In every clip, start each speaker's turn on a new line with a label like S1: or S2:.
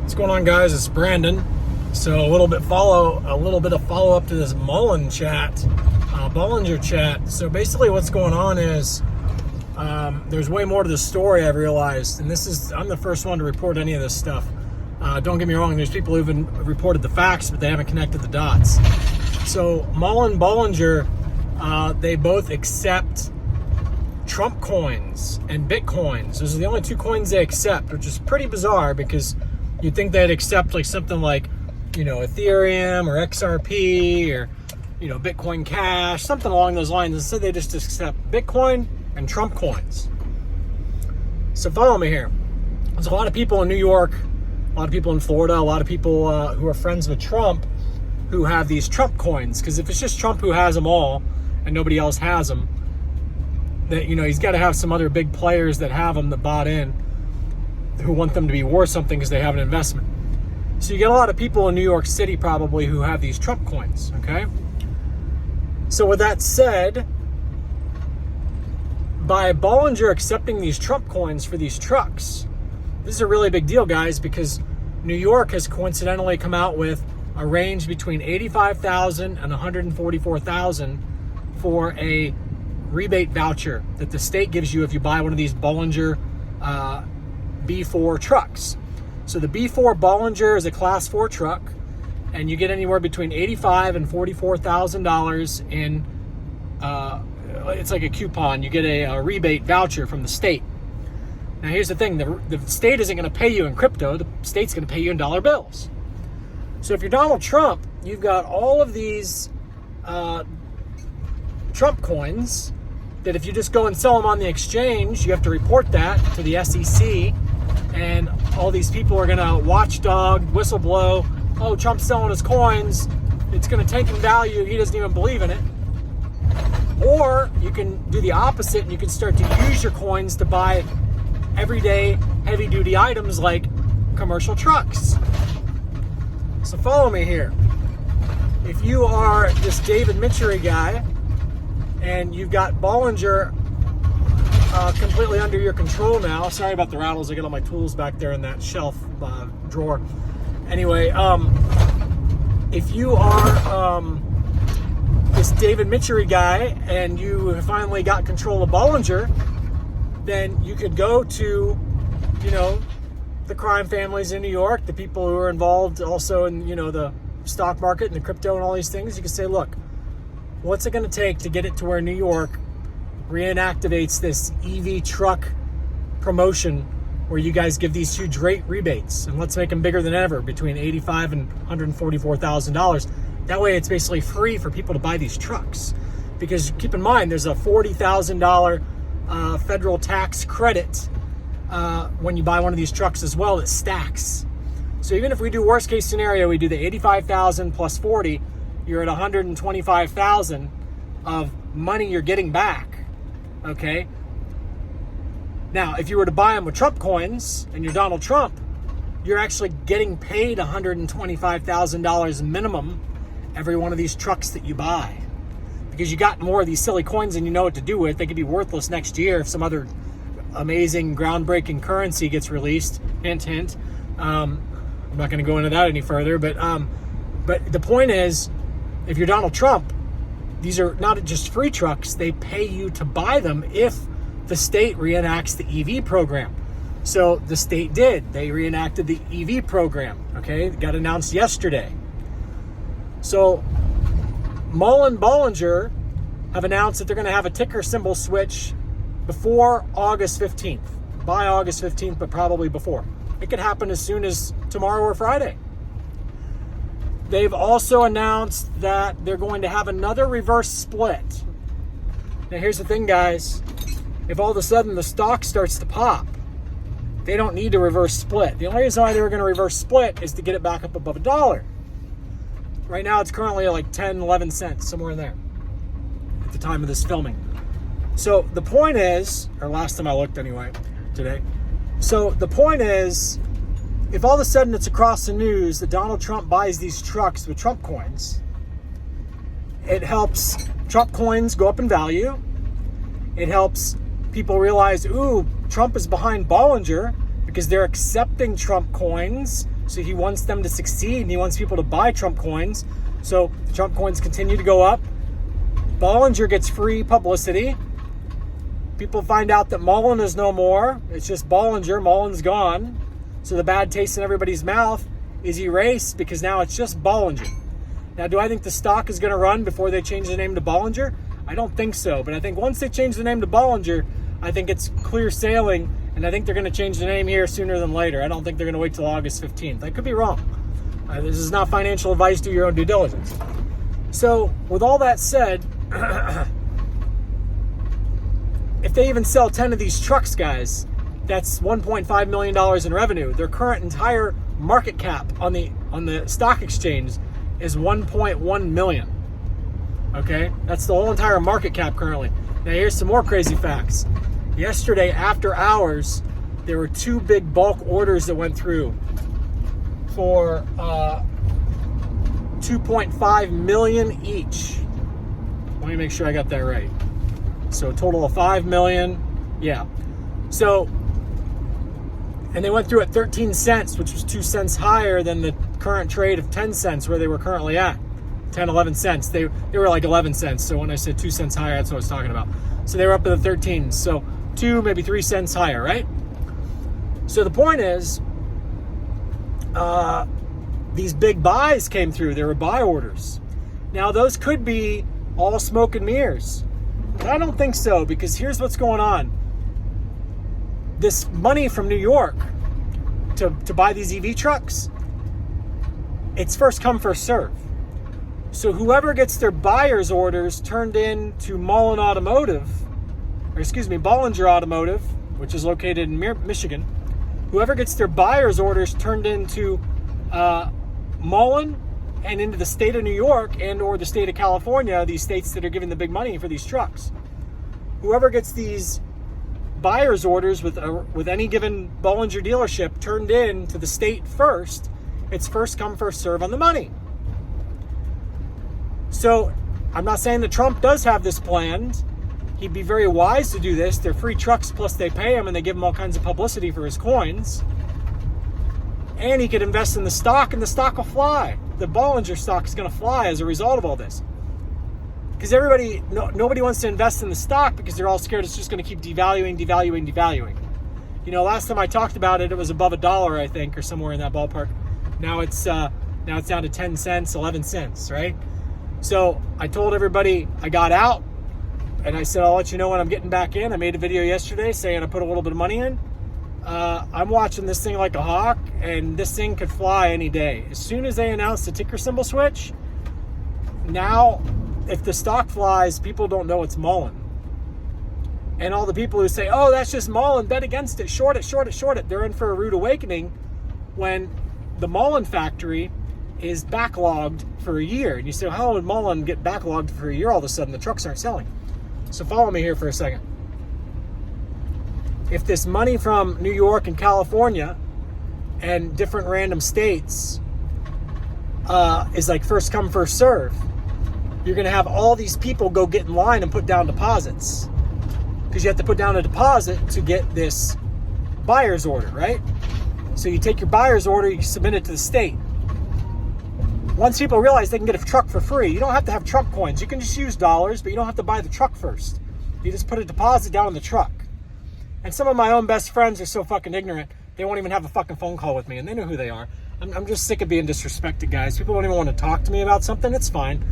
S1: What's going on, guys? It's Brandon. So a little bit of follow up to this muln chat, Bollinger chat. So basically, what's going on is there's way more to the story, I've realized, and I'm the first one to report any of this stuff. Don't get me wrong. There's people who've reported the facts, but they haven't connected the dots. So muln and Bollinger, they both accept Trump coins and Bitcoins. Those are the only two coins they accept, which is pretty bizarre because you'd think they'd accept like something like, Ethereum or XRP or, Bitcoin Cash, something along those lines. Instead, they just accept Bitcoin and Trump coins. So follow me here. There's a lot of people in New York, a lot of people in Florida, a lot of people who are friends with Trump who have these Trump coins. Because if it's just Trump who has them all and nobody else has them, that he's got to have some other big players that have them that bought in, who want them to be worth something because they have an investment. So you get a lot of people in New York City probably who have these Trump coins, okay? So with that said, by Bollinger accepting these Trump coins for these trucks, this is a really big deal, guys, because New York has coincidentally come out with a range between $85,000 and $144,000 for a rebate voucher that the state gives you if you buy one of these Bollinger B4 trucks. So the B4 Ballinger is a class 4 truck, and you get anywhere between $85,000 and $44,000 in, it's like a coupon. You get a rebate voucher from the state. Now here's the thing, the state isn't going to pay you in crypto, the state's going to pay you in dollar bills. So if you're Donald Trump, you've got all of these Trump coins that if you just go and sell them on the exchange, you have to report that to the SEC, and all these people are going to watchdog, whistleblow, oh, Trump's selling his coins, it's going to tank in value, he doesn't even believe in it. Or you can do the opposite, and you can start to use your coins to buy everyday heavy-duty items like commercial trucks. So follow me here. If you are this David Mitchery guy, and you've got Bollinger completely under your control now. Sorry about the rattles. I got all my tools back there in that shelf drawer. Anyway, if you are this David Mitchery guy and you finally got control of Bollinger, then you could go to, the crime families in New York, the people who are involved also in, the stock market and the crypto and all these things. You can say, look, what's it going to take to get it to where New York reactivates this EV truck promotion where you guys give these huge rate rebates, and let's make them bigger than ever, between $85,000 and $144,000. That way it's basically free for people to buy these trucks. Because keep in mind, there's a $40,000 federal tax credit when you buy one of these trucks as well that stacks. So even if we do worst case scenario, we do the $85,000 plus 40, you're at $125,000 of money you're getting back. Okay. Now, if you were to buy them with Trump coins and you're Donald Trump, you're actually getting paid $125,000 minimum every one of these trucks that you buy, because you got more of these silly coins than you know what to do with. They could be worthless next year if some other amazing, groundbreaking currency gets released. Hint, hint. I'm not going to go into that any further, but the point is, if you're Donald Trump, these are not just free trucks. They pay you to buy them if the state reenacts the EV program. So the state did. They reenacted the EV program. Okay, it got announced yesterday. So muln and Bollinger have announced that they're going to have a ticker symbol switch before August 15th. By August 15th, but probably before. It could happen as soon as tomorrow or Friday. They've also announced that they're going to have another reverse split. Now here's the thing, guys. If all of a sudden the stock starts to pop, they don't need to reverse split. The only reason why they were going to reverse split is to get it back up above $1. Right now it's currently like 10, 11 cents, somewhere in there at the time of this filming. So the point is, or last time I looked anyway, today. So the point is, if all of a sudden it's across the news that Donald Trump buys these trucks with Trump coins, it helps Trump coins go up in value. It helps people realize, ooh, Trump is behind Bollinger because they're accepting Trump coins So he wants them to succeed, and he wants people to buy Trump coins. So the Trump coins continue to go up. Bollinger gets free publicity. People find out that muln is no more. It's just Bollinger. Muln's gone. So the bad taste in everybody's mouth is erased because now it's just Bollinger. Now, do I think the stock is going to run before they change the name to Bollinger? I don't think so. But I think once they change the name to Bollinger, I think it's clear sailing. And I think they're going to change the name here sooner than later. I don't think they're going to wait till August 15th. I could be wrong. This is not financial advice. Do your own due diligence. So, with all that said, if they even sell 10 of these trucks, guys, that's $1.5 million in revenue. Their current entire market cap on the stock exchange is 1.1 million. Okay? That's the whole entire market cap currently. Now, here's some more crazy facts. Yesterday, after hours, there were 2 big bulk orders that went through for 2.5 million each. Let me make sure I got that right. So a total of 5 million. Yeah. So, and they went through at 13 cents, which was 2 cents higher than the current trade of 10 cents where they were currently at. 10, 11 cents. They were like 11 cents. So when I said 2 cents higher, that's what I was talking about. So they were up to the 13. So 2, maybe 3 cents higher, right? So the point is, these big buys came through. There were buy orders. Now, those could be all smoke and mirrors. But I don't think so, because here's what's going on. This money from New York to buy these EV trucks, it's first come, first serve. So whoever gets their buyer's orders turned in to Bollinger Automotive, which is located in Michigan, whoever gets their buyer's orders turned into muln and into the state of New York and or the state of California, these states that are giving the big money for these trucks. Whoever gets these buyer's orders with any given Bollinger dealership turned in to the state first, it's first come, first serve on the money. So I'm not saying that Trump does have this planned. He'd be very wise to do this. They're free trucks, plus they pay him and they give him all kinds of publicity for his coins. And he could invest in the stock, and the stock will fly. The Bollinger stock is going to fly as a result of all this. Because nobody wants to invest in the stock because they're all scared it's just going to keep devaluing. You know, last time I talked about it, it was above $1, I think, or somewhere in that ballpark. Now it's down to 10 cents, 11 cents, right? So I told everybody I got out, and I said, I'll let you know when I'm getting back in. I made a video yesterday saying I put a little bit of money in. I'm watching this thing like a hawk, and this thing could fly any day. As soon as they announce the ticker symbol switch, now, if the stock flies, people don't know it's muln. And all the people who say, oh, that's just muln, bet against it, short it, they're in for a rude awakening when the muln factory is backlogged for a year. And you say, how would muln get backlogged for a year all of a sudden? The trucks aren't selling. So follow me here for a second. If this money from New York and California and different random states is like first come, first serve, you're going to have all these people go get in line and put down deposits. Because you have to put down a deposit to get this buyer's order, right? So you take your buyer's order, you submit it to the state. Once people realize they can get a truck for free, you don't have to have truck coins. You can just use dollars, but you don't have to buy the truck first. You just put a deposit down on the truck. And some of my own best friends are so fucking ignorant, they won't even have a fucking phone call with me, and they know who they are. I'm just sick of being disrespected, guys. People don't even want to talk to me about something. It's fine.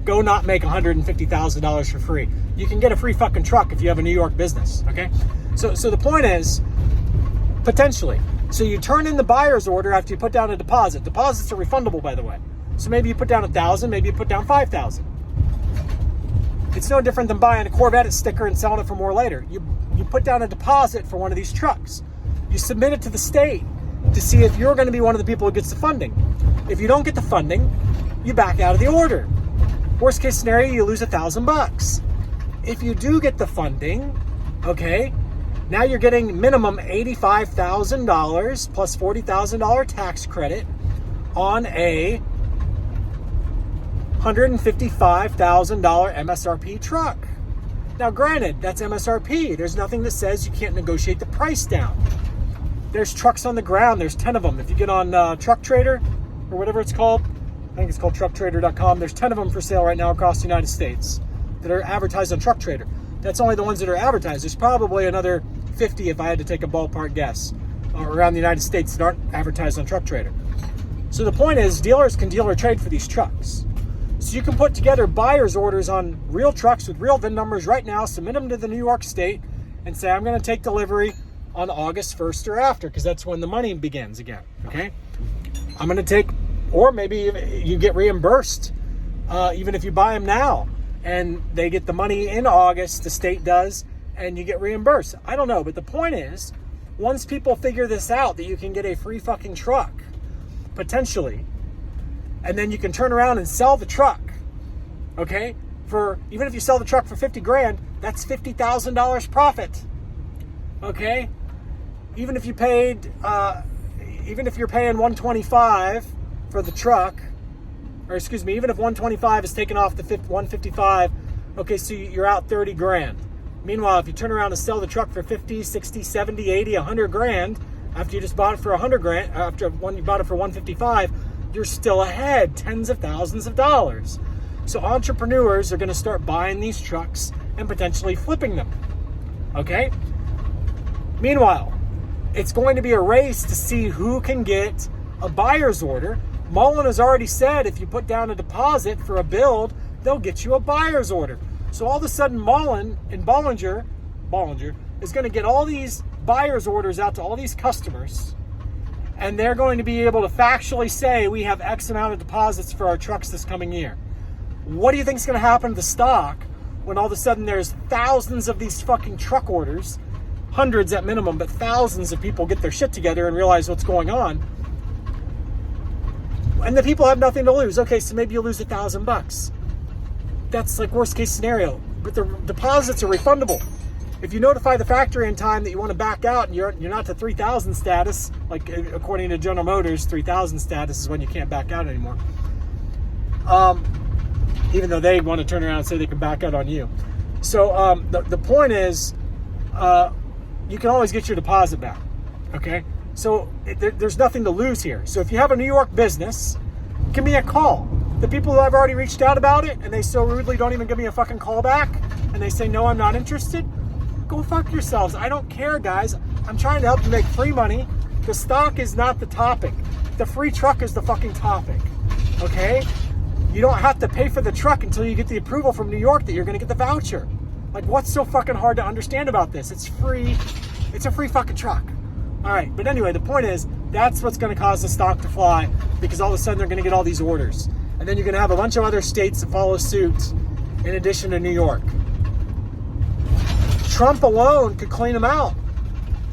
S1: Go not make $150,000 for free. You can get a free fucking truck if you have a New York business, okay? So the point is, potentially. So you turn in the buyer's order after you put down a deposit. Deposits are refundable, by the way. So maybe you put down $1,000, maybe you put down $5,000. It's no different than buying a Corvette sticker and selling it for more later. You put down a deposit for one of these trucks. You submit it to the state to see if you're going to be one of the people who gets the funding. If you don't get the funding, you back out of the order. Worst case scenario, you lose $1,000. If you do get the funding, okay, now you're getting minimum $85,000 plus $40,000 tax credit on a $155,000 MSRP truck. Now, granted, that's MSRP. There's nothing that says you can't negotiate the price down. There's trucks on the ground. There's 10 of them. If you get on Truck Trader or whatever it's called, I think it's called trucktrader.com. There's 10 of them for sale right now across the United States that are advertised on Truck Trader. That's only the ones that are advertised. There's probably another 50 if I had to take a ballpark guess around the United States that aren't advertised on Truck Trader. So the point is, dealers can dealer trade for these trucks. So you can put together buyer's orders on real trucks with real VIN numbers right now, submit them to the New York State, and say, I'm going to take delivery on August 1st or after, because that's when the money begins again, okay? I'm going to take, or maybe you get reimbursed, even if you buy them now, and they get the money in August, the state does, and you get reimbursed. I don't know, but the point is, once people figure this out, that you can get a free fucking truck, potentially, and then you can turn around and sell the truck, okay? For, even if you sell the truck for 50 grand, that's $50,000 profit, okay? Even if you paid, even if you're paying $125 for the truck, or excuse me, even if $125 is taken off the $155, okay, so you're out 30 grand. Meanwhile, if you turn around and sell the truck for 50, 60, 70, 80, 100 grand, after you just bought it for 100 grand, after when you bought it for 155, you're still ahead tens of thousands of dollars. So entrepreneurs are going to start buying these trucks and potentially flipping them, okay? Meanwhile, it's going to be a race to see who can get a buyer's order. Mullen has already said if you put down a deposit for a build, they'll get you a buyer's order. So all of a sudden, Mullen and Bollinger is going to get all these buyer's orders out to all these customers, and they're going to be able to factually say, we have X amount of deposits for our trucks this coming year. What do you think is going to happen to the stock when all of a sudden there's thousands of these fucking truck orders, hundreds at minimum, but thousands of people get their shit together and realize what's going on, and the people have nothing to lose? Okay, so maybe you lose $1,000. That's like worst case scenario, but the deposits are refundable. If you notify the factory in time that you want to back out and you're not to 3,000 status, like according to General Motors, 3,000 status is when you can't back out anymore. Even though they want to turn around and say they can back out on you. So the point is, you can always get your deposit back, okay? So there's nothing to lose here. So if you have a New York business, give me a call. The people who I've already reached out about it, and they so rudely don't even give me a fucking call back, and they say, no, I'm not interested, go fuck yourselves. I don't care, guys. I'm trying to help you make free money. The stock is not the topic. The free truck is the fucking topic, okay? You don't have to pay for the truck until you get the approval from New York that you're going to get the voucher. Like, what's so fucking hard to understand about this? It's free. It's a free fucking truck. All right, but anyway, the point is, that's what's going to cause the stock to fly, because all of a sudden they're going to get all these orders. And then you're going to have a bunch of other states that follow suit in addition to New York. Trump alone could clean them out.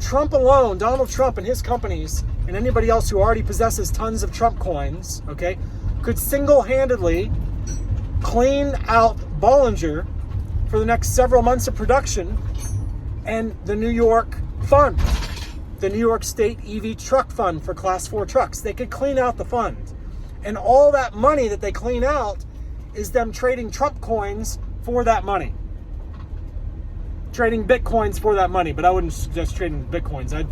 S1: Trump alone, Donald Trump and his companies, and anybody else who already possesses tons of Trump coins, okay, could single-handedly clean out Bollinger for the next several months of production and the New York fund, the New York State EV truck fund for Class 4 trucks. They could clean out the fund. And all that money that they clean out is them trading Trump coins for that money. Trading Bitcoins for that money, but I wouldn't suggest trading Bitcoins. I'd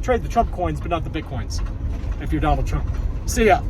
S1: trade the Trump coins, but not the Bitcoins if you're Donald Trump. See ya.